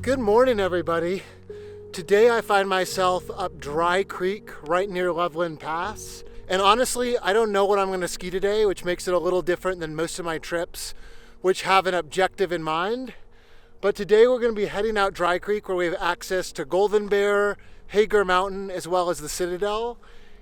Good morning, everybody. Today I find myself up Dry Creek right near Loveland Pass. And honestly, I don't know what I'm gonna ski today, which makes it a little different than most of my trips, which have an objective in mind. But today we're gonna be heading out Dry Creek where we have access to Golden Bear, Hagar Mountain, as well as the Citadel.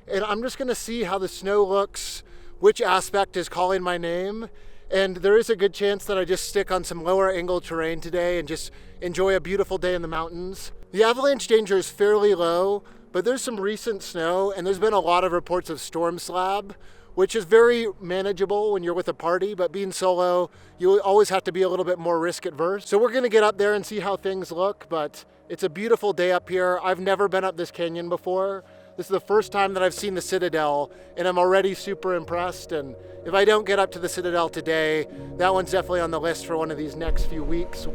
And I'm just gonna see how the snow looks, which aspect is calling my name. And there is a good chance that I just stick on some lower angle terrain today and just enjoy a beautiful day in the mountains. The avalanche danger is fairly low, but there's some recent snow and there's been a lot of reports of storm slab, which is very manageable when you're with a party, but being solo, you always have to be a little bit more risk adverse. So we're gonna get up there and see how things look, but it's a beautiful day up here. I've never been up this canyon before. This is the first time that I've seen the Citadel and I'm already super impressed. And if I don't get up to the Citadel today, that one's definitely on the list for one of these next few weeks.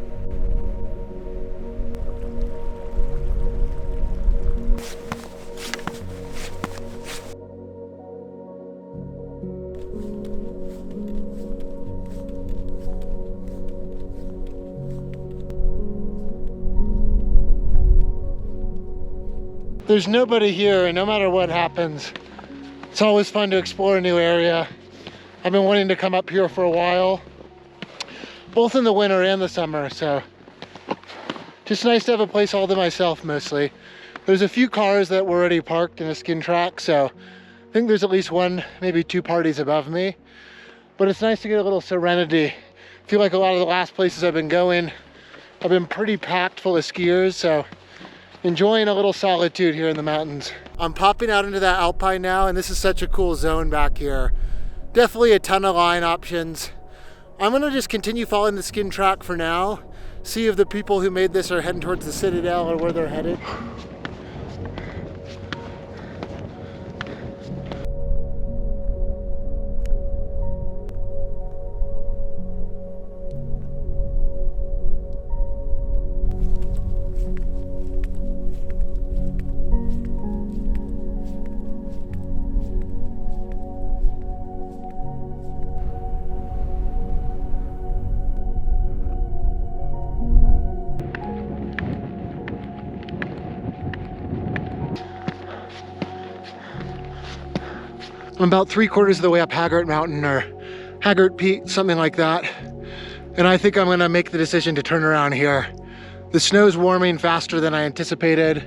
There's nobody here, and no matter what happens, it's always fun to explore a new area. I've been wanting to come up here for a while, both in the winter and the summer, so just nice to have a place all to myself mostly. There's a few cars that were already parked in a skin track, so I think there's at least one, maybe two parties above me. But it's nice to get a little serenity. I feel like a lot of the last places I've been going, I've been pretty packed full of skiers, so enjoying a little solitude here in the mountains. I'm popping out into that alpine now, and this is such a cool zone back here. Definitely a ton of line options. I'm gonna just continue following the skin track for now, see if the people who made this are heading towards the Citadel or where they're headed. I'm about 3/4 of the way up Hagar Mountain or Hagar Peak, something like that. And I think I'm gonna make the decision to turn around here. The snow's warming faster than I anticipated.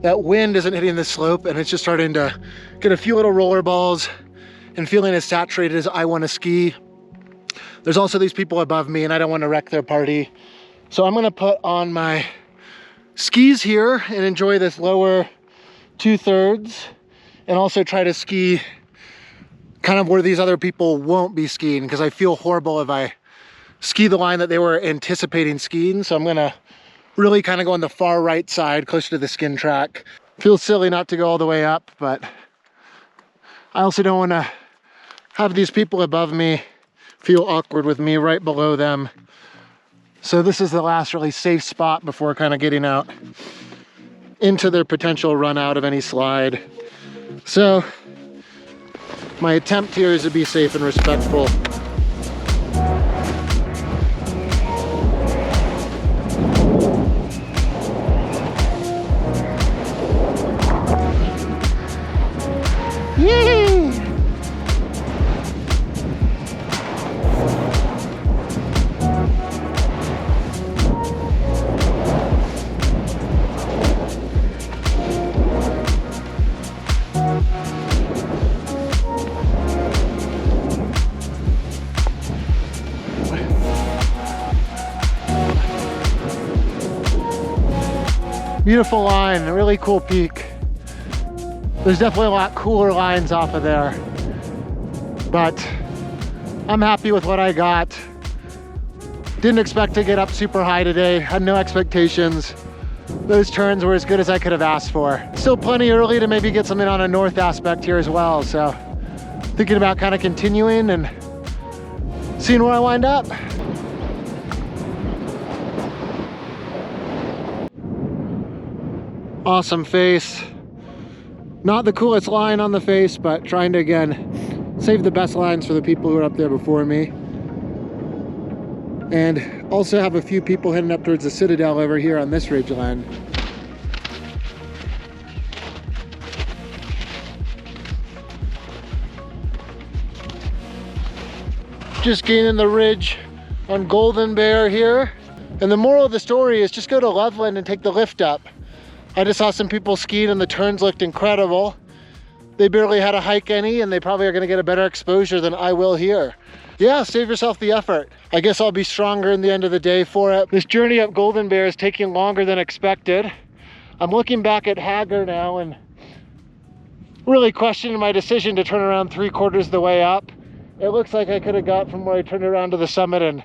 That wind isn't hitting the slope and it's just starting to get a few little roller balls and feeling as saturated as I wanna ski. There's also these people above me and I don't wanna wreck their party. So I'm gonna put on my skis here and enjoy this lower 2/3 and also try to ski kind of where these other people won't be skiing, because I feel horrible if I ski the line that they were anticipating skiing. So I'm gonna really kind of go on the far right side, closer to the skin track. Feels silly not to go all the way up, but I also don't want to have these people above me feel awkward with me right below them. So this is the last really safe spot before kind of getting out into their potential run out of any slide. So my attempt here is to be safe and respectful. Yay! Beautiful line, a really cool peak. There's definitely a lot cooler lines off of there, but I'm happy with what I got. Didn't expect to get up super high today, had no expectations. Those turns were as good as I could have asked for. Still plenty early to maybe get something on a north aspect here as well, so thinking about kind of continuing and seeing where I wind up. Awesome face. Not the coolest line on the face, but trying to, again, save the best lines for the people who are up there before me. And Also have a few people heading up towards the Citadel over here on this ridgeline. Just gaining the ridge on Golden Bear here. And the moral of the story is just go to Loveland and take the lift up. I just saw some people skiing and the turns looked incredible. They barely had to hike any, and they probably are gonna get a better exposure than I will here. Yeah, save yourself the effort. I guess I'll be stronger in the end of the day for it. This journey up Golden Bear is taking longer than expected. I'm looking back at Hagar now and really questioning my decision to turn around 3/4 of the way up. It looks like I could have got from where I turned around to the summit in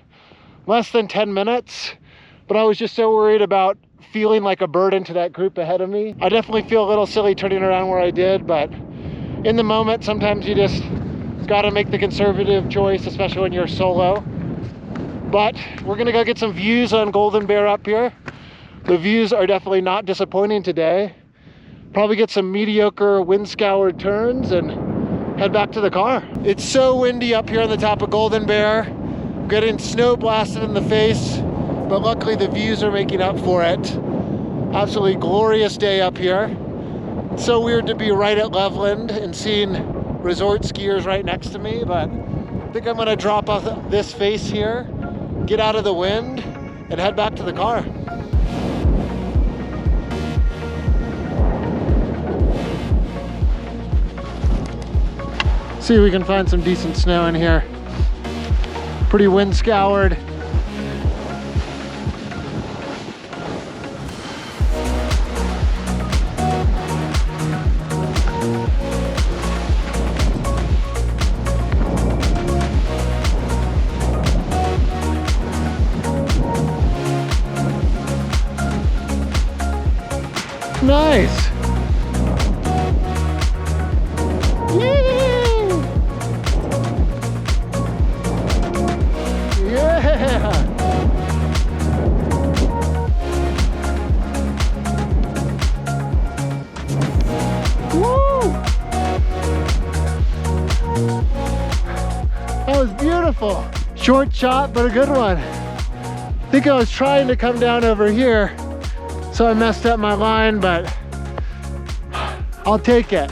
less than 10 minutes, but I was just so worried about feeling like a burden to that group ahead of me. I definitely feel a little silly turning around where I did, but in the moment, sometimes you just gotta make the conservative choice, especially when you're solo. But we're gonna go get some views on Golden Bear up here. The views are definitely not disappointing today. Probably get some mediocre wind-scoured turns and head back to the car. It's so windy up here on the top of Golden Bear. Getting snow blasted in the face, but luckily the views are making up for it. Absolutely glorious day up here. It's so weird to be right at Loveland and seeing resort skiers right next to me, but I think I'm gonna drop off this face here, get out of the wind, and head back to the car. See if we can find some decent snow in here. Pretty wind scoured. Nice. That was beautiful. Short shot, but a good one. I think I was trying to come down over here, so I messed up my line, but I'll take it.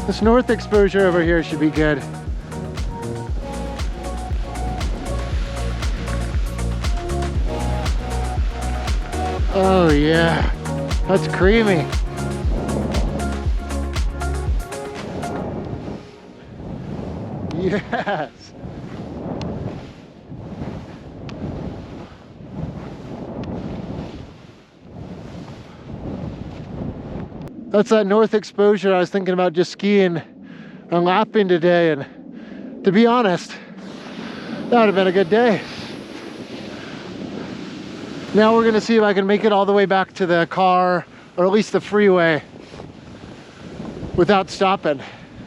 This north exposure over here should be good. Oh yeah, that's creamy. Yes. That's that north exposure I was thinking about just skiing and lapping today, and to be honest, that would have been a good day. Now we're gonna see if I can make it all the way back to the car, or at least the freeway, without stopping.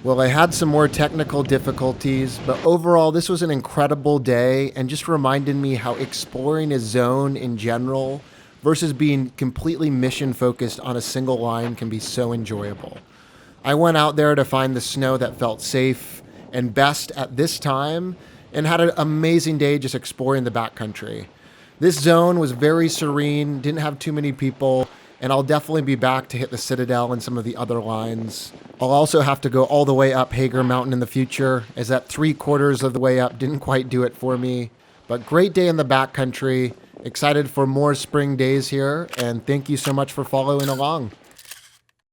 Well, I had some more technical difficulties, but overall this was an incredible day and just reminded me how exploring a zone in general versus being completely mission focused on a single line can be so enjoyable. I went out there to find the snow that felt safe and best at this time and had an amazing day just exploring the backcountry. This zone was very serene, didn't have too many people, and I'll definitely be back to hit the Citadel and some of the other lines. I'll also have to go all the way up Hagar Mountain in the future, as that 3/4 of the way up didn't quite do it for me. But great day in the backcountry. Excited for more spring days here, and thank you so much for following along.